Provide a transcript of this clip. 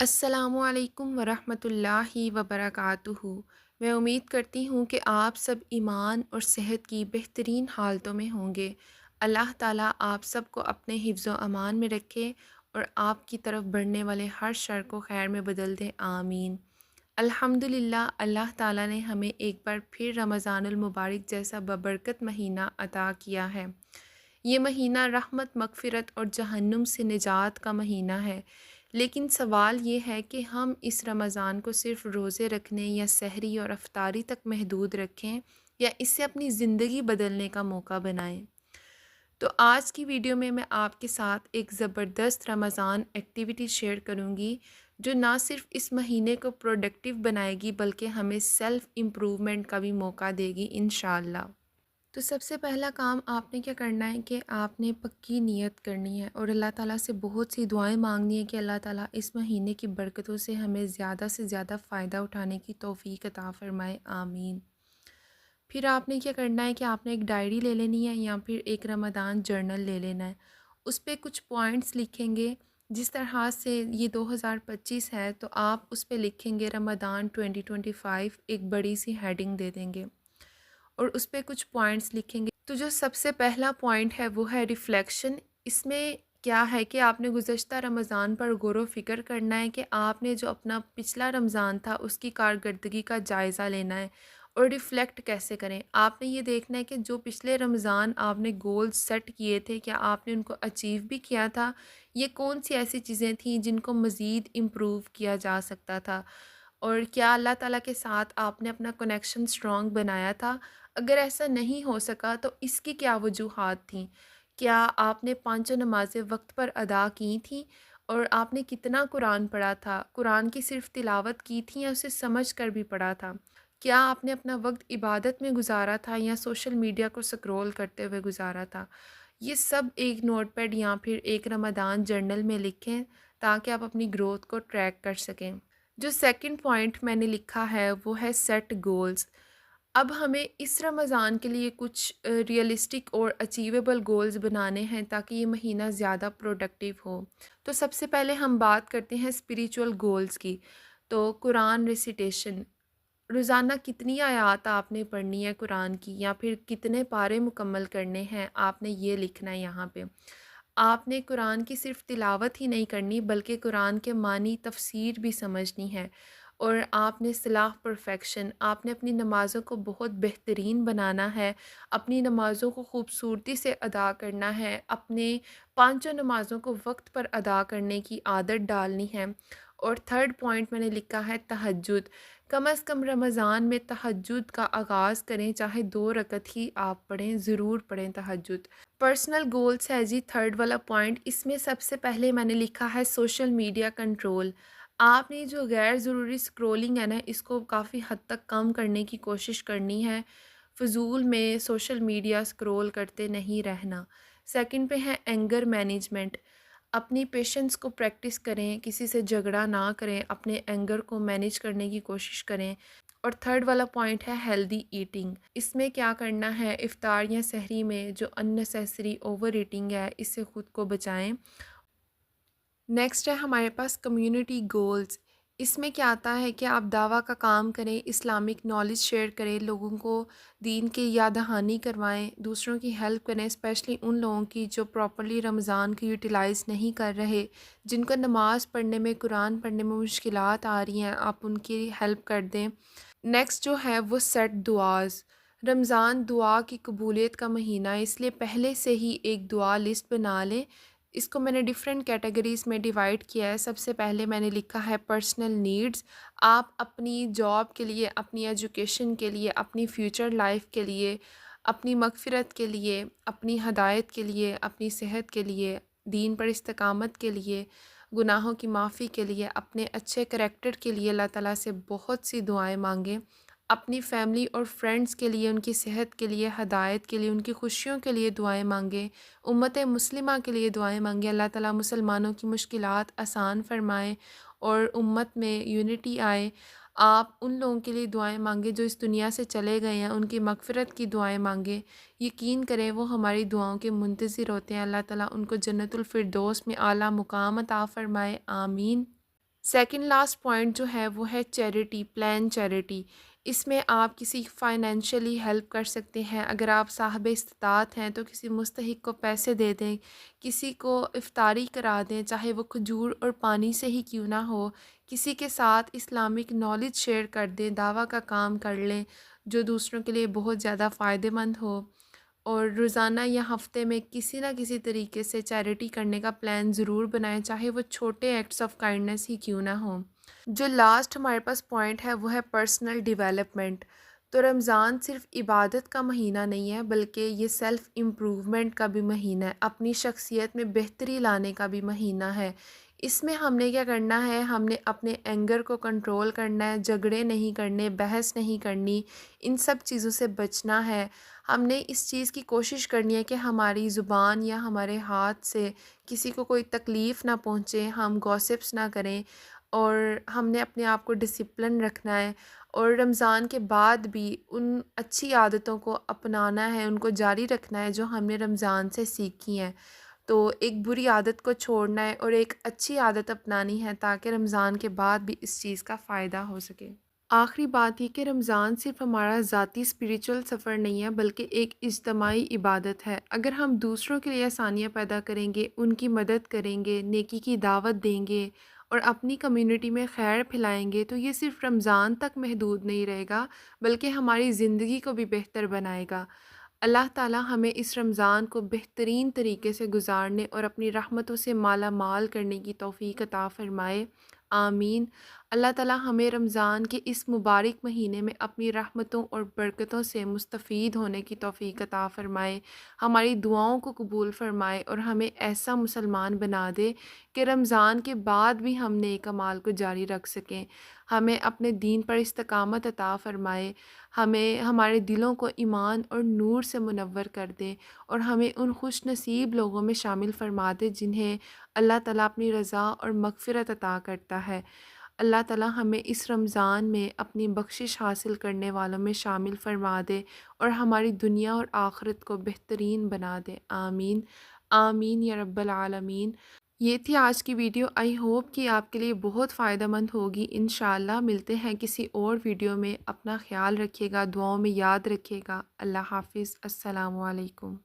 السلام علیکم ورحمۃ اللہ وبرکاتہ۔ میں امید کرتی ہوں کہ آپ سب ایمان اور صحت کی بہترین حالتوں میں ہوں گے۔ اللہ تعالیٰ آپ سب کو اپنے حفظ و امان میں رکھے اور آپ کی طرف بڑھنے والے ہر شر کو خیر میں بدل دے، آمین۔ الحمدللہ، اللہ تعالیٰ نے ہمیں ایک بار پھر رمضان المبارک جیسا ببرکت مہینہ عطا کیا ہے۔ یہ مہینہ رحمت، مغفرت اور جہنم سے نجات کا مہینہ ہے۔ لیکن سوال یہ ہے کہ ہم اس رمضان کو صرف روزے رکھنے یا سحری اور افطاری تک محدود رکھیں یا اس سے اپنی زندگی بدلنے کا موقع بنائیں۔ تو آج کی ویڈیو میں آپ کے ساتھ ایک زبردست رمضان ایکٹیویٹی شیئر کروں گی جو نہ صرف اس مہینے کو پروڈکٹیو بنائے گی بلکہ ہمیں سیلف امپروومنٹ کا بھی موقع دے گی انشاءاللہ۔ تو سب سے پہلا کام آپ نے کیا کرنا ہے کہ آپ نے پکی نیت کرنی ہے اور اللہ تعالیٰ سے بہت سی دعائیں مانگنی ہے کہ اللہ تعالیٰ اس مہینے کی برکتوں سے ہمیں زیادہ سے زیادہ فائدہ اٹھانے کی توفیق عطا فرمائے، آمین۔ پھر آپ نے کیا کرنا ہے کہ آپ نے ایک ڈائری لے لینی ہے یا پھر ایک رمضان جرنل لے لینا ہے۔ اس پہ کچھ پوائنٹس لکھیں گے، جس طرح سے یہ 2025 ہے تو آپ اس پہ لکھیں گے رمضان 2025، ایک بڑی سی ہیڈنگ دے دیں گے اور اس پہ کچھ پوائنٹس لکھیں گے۔ تو جو سب سے پہلا پوائنٹ ہے وہ ہے ریفلیکشن۔ اس میں کیا ہے کہ آپ نے گزشتہ رمضان پر غور و فکر کرنا ہے کہ آپ نے جو اپنا پچھلا رمضان تھا اس کی کارکردگی کا جائزہ لینا ہے اور ریفلیکٹ کیسے کریں۔ آپ نے یہ دیکھنا ہے کہ جو پچھلے رمضان آپ نے گولز سیٹ کیے تھے کیا آپ نے ان کو اچیو بھی کیا تھا، یہ کون سی ایسی چیزیں تھیں جن کو مزید امپروو کیا جا سکتا تھا، اور کیا اللہ تعالیٰ کے ساتھ آپ نے اپنا کنیکشن اسٹرانگ بنایا تھا۔ اگر ایسا نہیں ہو سکا تو اس کی کیا وجوہات تھیں، کیا آپ نے پانچوں نمازیں وقت پر ادا کی تھیں، اور آپ نے کتنا قرآن پڑھا تھا، قرآن کی صرف تلاوت کی تھی یا اسے سمجھ کر بھی پڑھا تھا، کیا آپ نے اپنا وقت عبادت میں گزارا تھا یا سوشل میڈیا کو سکرول کرتے ہوئے گزارا تھا۔ یہ سب ایک نوٹ پیڈ یا پھر ایک رمضان جرنل میں لکھیں تاکہ آپ اپنی گروتھ کو ٹریک کر سکیں۔ جو سیکنڈ پوائنٹ میں نے لکھا ہے وہ ہے سیٹ گولز۔ اب ہمیں اس رمضان کے لیے کچھ ریئلسٹک اور اچیویبل گولز بنانے ہیں تاکہ یہ مہینہ زیادہ پروڈکٹیو ہو۔ تو سب سے پہلے ہم بات کرتے ہیں اسپریچول گولز کی۔ تو قرآن ریسیٹیشن، روزانہ کتنی آیات آپ نے پڑھنی ہے قرآن کی، یا پھر کتنے پارے مکمل کرنے ہیں، آپ نے یہ لکھنا ہے یہاں پہ۔ آپ نے قرآن کی صرف تلاوت ہی نہیں کرنی بلکہ قرآن کے معنی تفسیر بھی سمجھنی ہے، اور آپ نے صلاح پرفیکشن، آپ نے اپنی نمازوں کو بہت بہترین بنانا ہے، اپنی نمازوں کو خوبصورتی سے ادا کرنا ہے، اپنے پانچوں نمازوں کو وقت پر ادا کرنے کی عادت ڈالنی ہے۔ اور تھرڈ پوائنٹ میں نے لکھا ہے تہجد۔ کم از کم رمضان میں تہجد کا آغاز کریں، چاہے 2 رکعت ہی آپ پڑھیں، ضرور پڑھیں تہجد۔ پرسنل گولز ہے جی تھرڈ والا پوائنٹ، اس میں سب سے پہلے میں نے لکھا ہے سوشل میڈیا کنٹرول۔ آپ نے جو غیر ضروری سکرولنگ ہے نا، اس کو کافی حد تک کم کرنے کی کوشش کرنی ہے، فضول میں سوشل میڈیا سکرول کرتے نہیں رہنا۔ سیکنڈ پہ ہے اینگر مینجمنٹ، اپنی پیشنس کو پریکٹس کریں، کسی سے جھگڑا نہ کریں، اپنے اینگر کو مینیج کرنے کی کوشش کریں۔ اور تھرڈ والا پوائنٹ ہے ہیلدی ایٹنگ۔ اس میں کیا کرنا ہے، افطار یا سحری میں جو اننیسیسری اوور ایٹنگ ہے اس سے خود کو بچائیں۔ نیکسٹ ہے ہمارے پاس کمیونٹی گولز۔ اس میں کیا آتا ہے کہ آپ دعویٰ کا کام کریں، اسلامک نالج شیئر کریں، لوگوں کو دین کی یاد دہانی کروائیں، دوسروں کی ہیلپ کریں، اسپیشلی ان لوگوں کی جو پراپرلی رمضان کو یوٹیلائز نہیں کر رہے، جن کو نماز پڑھنے میں، قرآن پڑھنے میں مشکلات آ رہی ہیں، آپ ان کی ہیلپ کر دیں۔ نیکسٹ جو ہے وہ سیٹ دعاز۔ رمضان دعا کی قبولیت کا مہینہ ہے، اس لیے پہلے سے ہی ایک دعا لسٹ بنا لیں۔ اس کو میں نے ڈیفرنٹ کیٹیگریز میں ڈیوائڈ کیا ہے۔ سب سے پہلے میں نے لکھا ہے پرسنل نیڈز۔ آپ اپنی جاب کے لیے، اپنی ایجوکیشن کے لیے، اپنی فیوچر لائف کے لیے، اپنی مغفرت کے لیے، اپنی ہدایت کے لیے، اپنی صحت کے لیے، دین پر استقامت کے لیے، گناہوں کی معافی کے لیے، اپنے اچھے کریکٹر کے لیے اللہ تعالیٰ سے بہت سی دعائیں مانگیں۔ اپنی فیملی اور فرینڈز کے لیے، ان کی صحت کے لیے، ہدایت کے لیے، ان کی خوشیوں کے لیے دعائیں مانگیں۔ امت مسلمہ کے لیے دعائیں مانگیں، اللہ تعالیٰ مسلمانوں کی مشکلات آسان فرمائیں اور امت میں یونٹی آئے۔ آپ ان لوگوں کے لیے دعائیں مانگیں جو اس دنیا سے چلے گئے ہیں، ان کی مغفرت کی دعائیں مانگیں۔ یقین کریں وہ ہماری دعاؤں کے منتظر ہوتے ہیں، اللہ تعالیٰ ان کو جنت الفردوس میں اعلیٰ مقام عطا فرمائے، آمین۔ سیکنڈ لاسٹ پوائنٹ جو ہے وہ ہے چیریٹی، پلان چیریٹی۔ اس میں آپ کسی فائنینشلی ہیلپ کر سکتے ہیں، اگر آپ صاحب استطاعت ہیں تو کسی مستحق کو پیسے دے دیں، کسی کو افطاری کرا دیں، چاہے وہ کھجور اور پانی سے ہی کیوں نہ ہو، کسی کے ساتھ اسلامک نالج شیئر کر دیں، دعویٰ کا کام کر لیں جو دوسروں کے لیے بہت زیادہ فائدہ مند ہو، اور روزانہ یا ہفتے میں کسی نہ کسی طریقے سے چیریٹی کرنے کا پلان ضرور بنائیں، چاہے وہ چھوٹے ایکٹس آف کائنڈنس ہی کیوں نہ ہوں۔ جو لاسٹ ہمارے پاس پوائنٹ ہے وہ ہے پرسنل ڈیولپمنٹ۔ تو رمضان صرف عبادت کا مہینہ نہیں ہے، بلکہ یہ سیلف امپروومنٹ کا بھی مہینہ ہے، اپنی شخصیت میں بہتری لانے کا بھی مہینہ ہے۔ اس میں ہم نے کیا کرنا ہے، ہم نے اپنے اینگر کو کنٹرول کرنا ہے، جھگڑے نہیں کرنے، بحث نہیں کرنی، ان سب چیزوں سے بچنا ہے۔ ہم نے اس چیز کی کوشش کرنی ہے کہ ہماری زبان یا ہمارے ہاتھ سے کسی کو کوئی تکلیف نہ پہنچے، ہم گوسپس نہ کریں، اور ہم نے اپنے آپ کو ڈسپلن رکھنا ہے، اور رمضان کے بعد بھی ان اچھی عادتوں کو اپنانا ہے، ان کو جاری رکھنا ہے جو ہم نے رمضان سے سیکھی ہیں۔ تو ایک بری عادت کو چھوڑنا ہے اور ایک اچھی عادت اپنانی ہے تاکہ رمضان کے بعد بھی اس چیز کا فائدہ ہو سکے۔ آخری بات یہ کہ رمضان صرف ہمارا ذاتی اسپریچول سفر نہیں ہے، بلکہ ایک اجتماعی عبادت ہے۔ اگر ہم دوسروں کے لیے آسانیاں پیدا کریں گے، ان کی مدد کریں گے، نیکی کی دعوت دیں گے اور اپنی کمیونٹی میں خیر پھیلائیں گے، تو یہ صرف رمضان تک محدود نہیں رہے گا، بلکہ ہماری زندگی کو بھی بہتر بنائے گا۔ اللہ تعالیٰ ہمیں اس رمضان کو بہترین طریقے سے گزارنے اور اپنی رحمتوں سے مالا مال کرنے کی توفیق عطا فرمائے، آمین۔ اللہ تعالیٰ ہمیں رمضان کے اس مبارک مہینے میں اپنی رحمتوں اور برکتوں سے مستفید ہونے کی توفیق عطا فرمائے، ہماری دعاؤں کو قبول فرمائے اور ہمیں ایسا مسلمان بنا دے کہ رمضان کے بعد بھی ہم نیک اعمال کو جاری رکھ سکیں، ہمیں اپنے دین پر استقامت عطا فرمائے، ہمیں ہمارے دلوں کو ایمان اور نور سے منور کر دے، اور ہمیں ان خوش نصیب لوگوں میں شامل فرما دے جنہیں اللہ تعالیٰ اپنی رضا اور مغفرت عطا کرتا ہے۔ اللہ تعالیٰ ہمیں اس رمضان میں اپنی بخشش حاصل کرنے والوں میں شامل فرما دے اور ہماری دنیا اور آخرت کو بہترین بنا دے، آمین آمین یا رب العالمین۔ یہ تھی آج کی ویڈیو، آئی ہوپ کہ آپ کے لیے بہت فائدہ مند ہوگی۔ انشاءاللہ ملتے ہیں کسی اور ویڈیو میں، اپنا خیال رکھیے گا، دعاؤں میں یاد رکھیے گا۔ اللہ حافظ، السلام علیکم۔